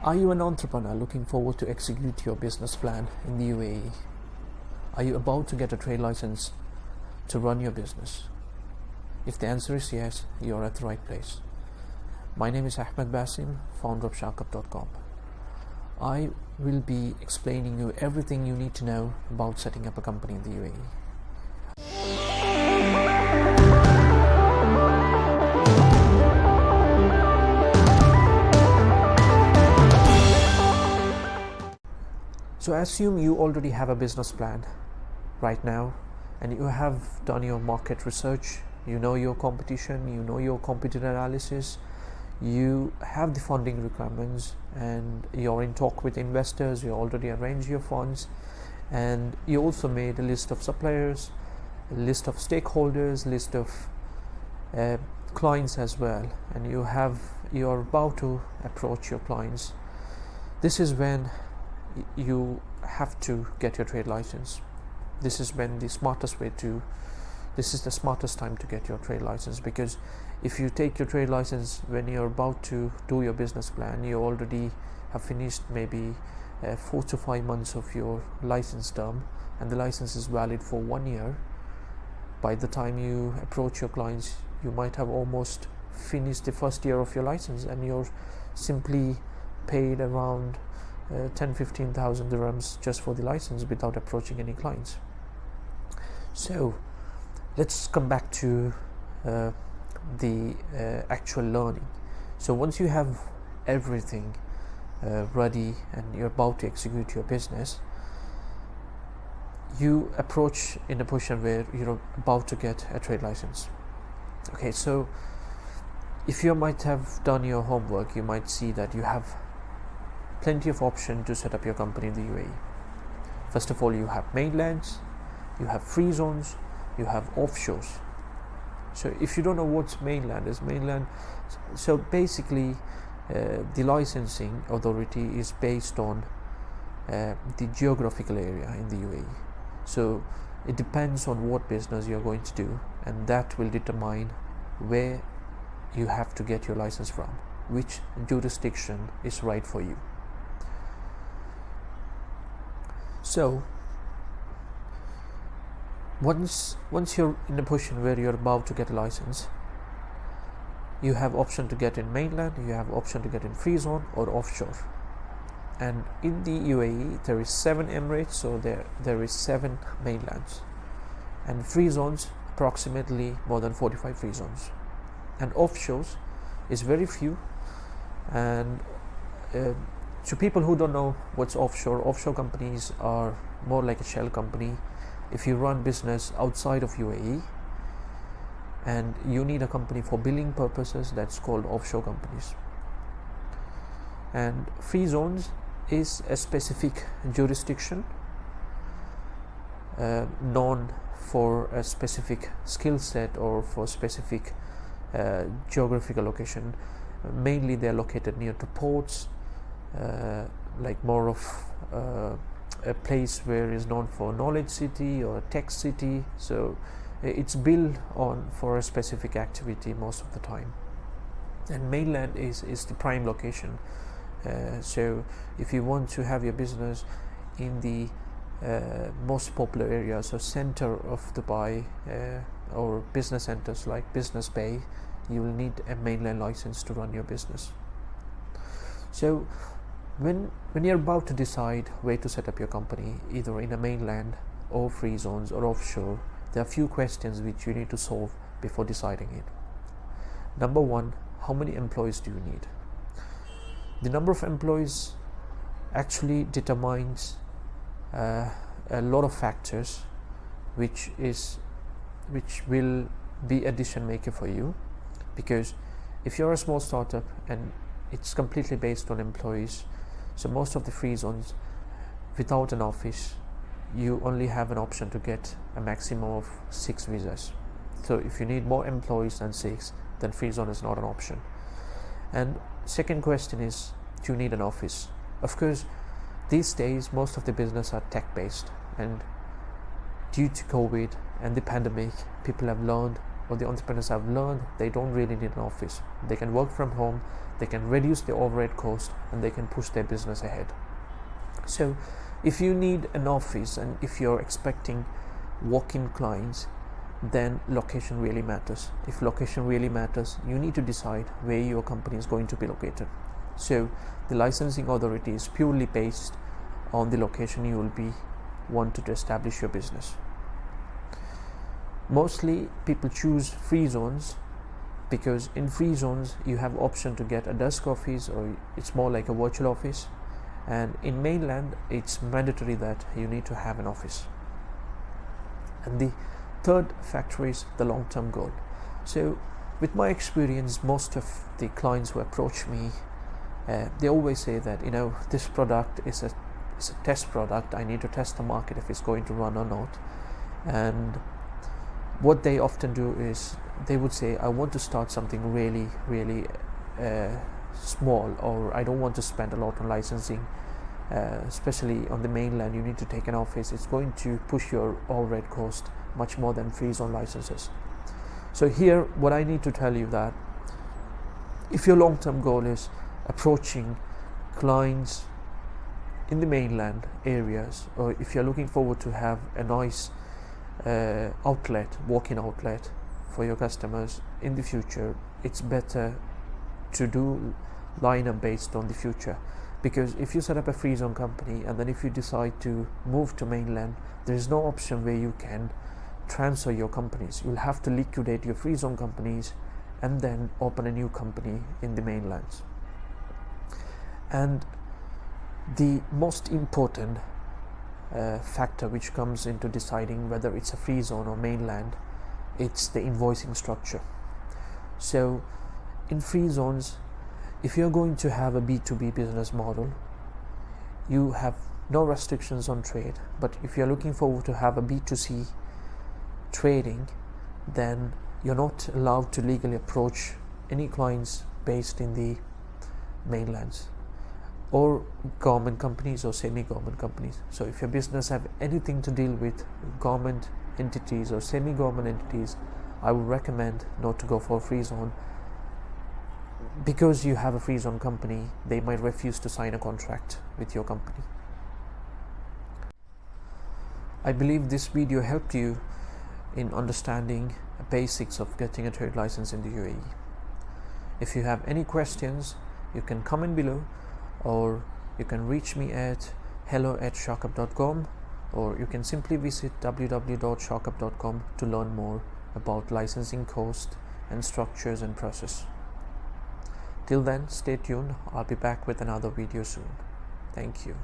Are you an entrepreneur looking forward to execute your business plan in the UAE? Are you about to get a trade license to run your business? If the answer is yes, you're at the right place. My name is Ahmed Basim, founder of Sharkup.com. I will be explaining you everything you need to know about setting up a company in the UAE. So assume you already have a business plan right now and you have done your market research, you know your competition, you know your competitor analysis, you have the funding requirements and you're in talk with investors, you already arranged your funds, and you also made a list of suppliers, a list of stakeholders, list of clients as well, and you're about to approach your clients. This is when you have to get your trade license. This is the smartest time to get your trade license, because if you take your trade license when you're about to do your business plan, you already have finished maybe 4 to 5 months of your license term, and the license is valid for 1 year. By the time you approach your clients, you might have almost finished the first year of your license, and you're simply paid around 10,000-15,000 dirhams just for the license without approaching any clients. So let's come back to the actual learning. So once you have everything ready and you're about to execute your business, you approach in a position where you're about to get a trade license. Okay, so if you might have done your homework, you might see that you have plenty of options to set up your company in the UAE. First of all, you have mainlands, you have free zones, you have offshores. So if you don't know what mainland is, so basically the licensing authority is based on the geographical area in the UAE. So it depends on what business you're going to do, and that will determine where you have to get your license from, which jurisdiction is right for you. So once you're in a position where you're about to get a license, you have option to get in mainland, you have option to get in free zone or offshore. And in the UAE there is 7 emirates, so there is 7 mainlands, and free zones approximately more than 45 free zones, and offshores is very few. And to people who don't know what's offshore companies are more like a shell company. If you run business outside of UAE and you need a company for billing purposes, that's called offshore companies. And free zones is a specific jurisdiction known for a specific skill set or for specific geographical location. Mainly they're located near to ports, like more of a place where is known for knowledge city or tech city. So it's built on for a specific activity most of the time. And mainland is the prime location. So if you want to have your business in the most popular areas, so center of Dubai or business centers like Business Bay, you will need a mainland license to run your business. So when you're about to decide where to set up your company, either in a mainland or free zones or offshore, there are a few questions which you need to solve before deciding it. Number one, how many employees do you need? The number of employees actually determines a lot of factors, which will be a decision maker for you. Because if you're a small startup and it's completely based on employees, so most of the free zones without an office, you only have an option to get a maximum of 6 visas. So if you need more employees than 6, then free zone is not an option. And second question is, do you need an office? Of course, these days most of the business are tech based, and due to COVID and the pandemic, people have learned or the entrepreneurs have learned they don't really need an office. They can work from home, they can reduce the overhead cost, and they can push their business ahead. So if you need an office and if you're expecting walk-in clients, then location really matters. If location really matters, you need to decide where your company is going to be located. So the licensing authority is purely based on the location you will be wanted to establish your business. Mostly people choose free zones because in free zones you have option to get a desk office, or it's more like a virtual office, and in mainland it's mandatory that you need to have an office. And the third factor is the long-term goal. So with my experience, most of the clients who approach me, they always say that, this product is a test product. I need to test the market if it's going to run or not. And what they often do is they would say, I want to start something really, really small, or I don't want to spend a lot on licensing. Especially on the mainland, you need to take an office. It's going to push your overhead cost much more than free zone licenses. So here, what I need to tell you that if your long-term goal is approaching clients in the mainland areas, or if you're looking forward to have a nice walk-in outlet for your customers in the future, it's better to do lineup based on the future. Because if you set up a free zone company and then if you decide to move to mainland, there is no option where you can transfer your companies. You'll have to liquidate your free zone companies and then open a new company in the mainlands. And the most important factor which comes into deciding whether it's a free zone or mainland, it's the invoicing structure. So in free zones, if you're going to have a B2B business model, you have no restrictions on trade. But if you're looking forward to have a B2C trading, then you're not allowed to legally approach any clients based in the mainlands, or government companies or semi-government companies. So if your business have anything to deal with government entities or semi-government entities, I would recommend not to go for a free zone. Because you have a free zone company, they might refuse to sign a contract with your company. I believe this video helped you in understanding the basics of getting a trade license in the UAE. If you have any questions, you can comment below, or you can reach me at hello@sharkup.com, or you can simply visit www.sharkup.com to learn more about licensing cost and structures and process. Till then, stay tuned. I'll be back with another video soon. Thank you.